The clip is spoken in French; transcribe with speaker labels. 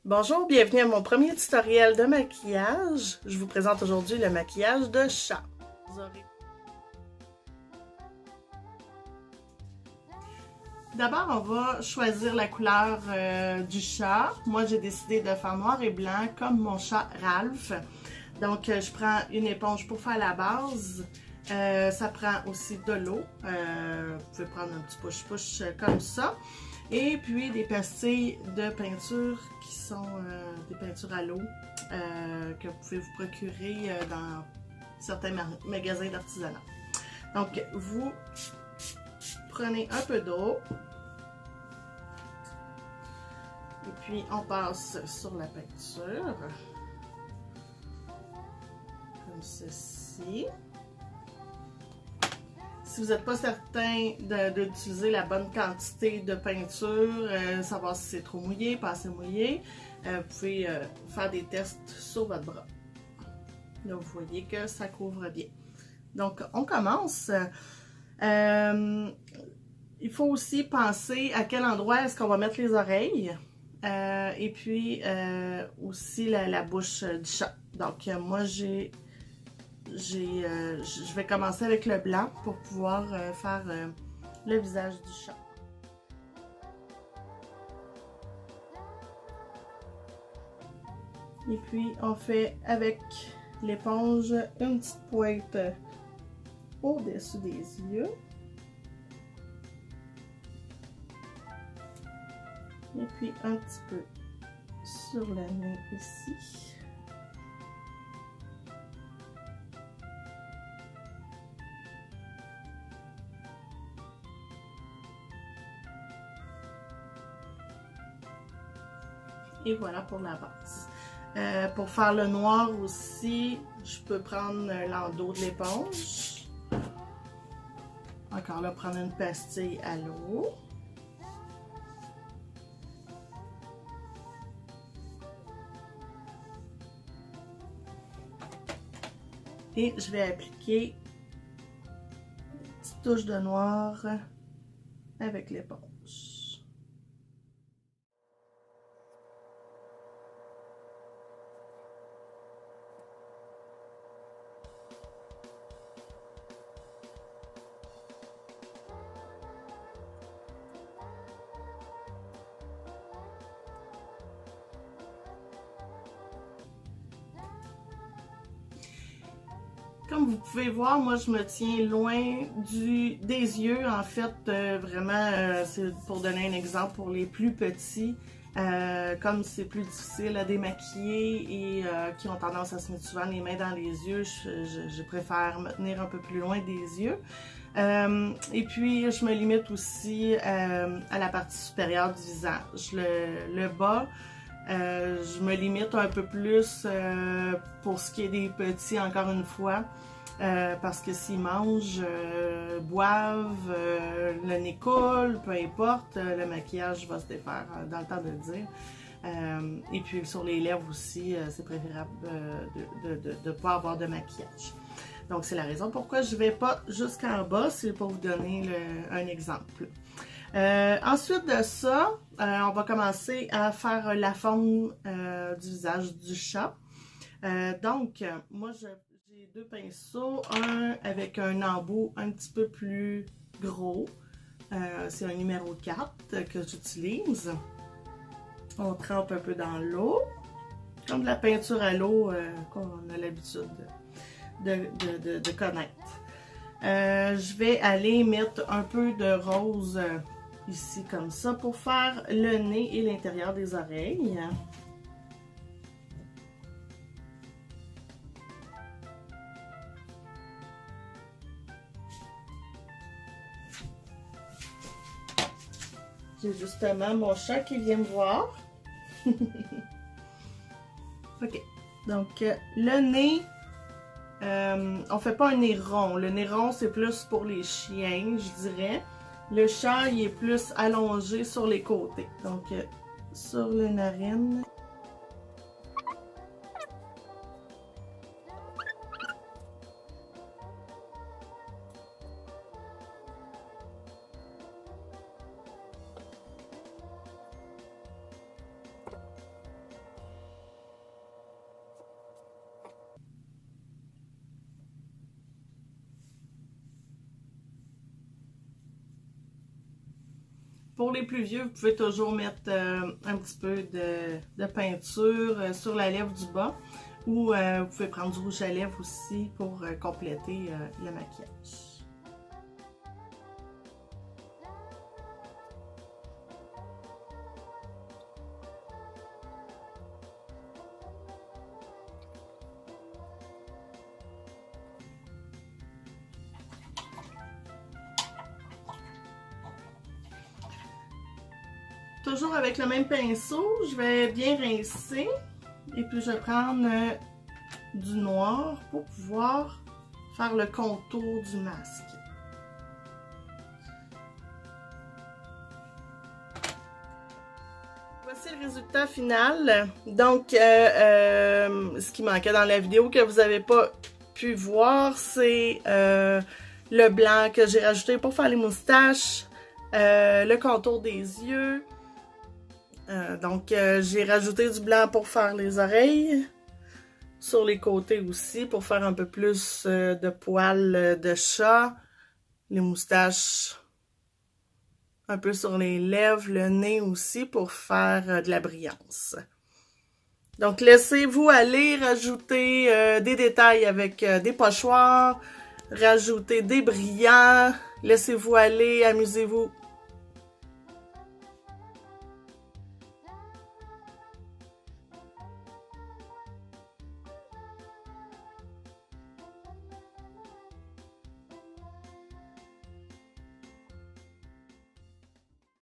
Speaker 1: Bonjour, bienvenue à mon premier tutoriel de maquillage. Je vous présente aujourd'hui le maquillage de chat. D'abord, on va choisir la couleur du chat. Moi, j'ai décidé de faire noir et blanc comme mon chat Ralph. Donc, je prends une éponge pour faire la base. Ça prend aussi de l'eau. Vous pouvez prendre un petit push-push comme ça. Et puis des pastilles de peinture qui sont des peintures à l'eau que vous pouvez vous procurer dans certains magasins d'artisanat. Donc, vous prenez un peu d'eau. Et puis, on passe sur la peinture. Comme ceci. Si vous n'êtes pas certain d'utiliser la bonne quantité de peinture, savoir si c'est trop mouillé, pas assez mouillé, vous pouvez faire des tests sur votre bras. Là, vous voyez que ça couvre bien. Donc, on commence. Il faut aussi penser à quel endroit est-ce qu'on va mettre les oreilles. Et puis, aussi la bouche du chat. Donc, moi, je vais commencer avec le blanc pour pouvoir faire le visage du chat. Et puis on fait avec l'éponge une petite pointe au-dessus des yeux. Et puis un petit peu sur la main ici. Et voilà pour la base. Pour faire le noir aussi, je peux prendre l'endos de l'éponge. Encore là, prendre une pastille à l'eau. Et je vais appliquer une petite touche de noir avec l'éponge. Comme vous pouvez voir, moi je me tiens loin des yeux. En fait, vraiment, c'est pour donner un exemple pour les plus petits. Comme c'est plus difficile à démaquiller et qui ont tendance à se mettre souvent les mains dans les yeux, je préfère me tenir un peu plus loin des yeux. Et puis, je me limite aussi à la partie supérieure du visage. Le bas, je me limite un peu plus pour ce qui est des petits, encore une fois, parce que s'ils mangent, boivent, le nez coule, peu importe, le maquillage va se défaire dans le temps de le dire. Et puis sur les lèvres aussi, c'est préférable de ne pas avoir de maquillage. Donc c'est la raison pourquoi je ne vais pas jusqu'en bas, c'est pour vous donner un exemple. Ensuite de ça, on va commencer à faire la forme du visage du chat. Donc, moi j'ai deux pinceaux, un avec un embout un petit peu plus gros. C'est un numéro 4 que j'utilise. On trempe un peu dans l'eau, comme de la peinture à l'eau qu'on a l'habitude de connaître. Je vais aller mettre un peu de rose ici comme ça pour faire le nez et l'intérieur des oreilles. J'ai justement mon chat qui vient me voir. Ok, donc le nez, on fait pas un nez rond. Le nez rond, c'est plus pour les chiens, je dirais. Le chat, il est plus allongé sur les côtés. Donc, sur les narines. Pour les plus vieux, vous pouvez toujours mettre un petit peu de peinture sur la lèvre du bas. Ou vous pouvez prendre du rouge à lèvres aussi pour compléter le maquillage. Toujours avec le même pinceau, je vais bien rincer et puis je vais prendre du noir pour pouvoir faire le contour du masque. Voici le résultat final. Donc, ce qui manquait dans la vidéo que vous n'avez pas pu voir, c'est le blanc que j'ai rajouté pour faire les moustaches, le contour des yeux. Donc, j'ai rajouté du blanc pour faire les oreilles, sur les côtés aussi, pour faire un peu plus de poils de chat, les moustaches, un peu sur les lèvres, le nez aussi, pour faire de la brillance. Donc, laissez-vous aller rajouter des détails avec des pochoirs, rajouter des brillants, laissez-vous aller, amusez-vous.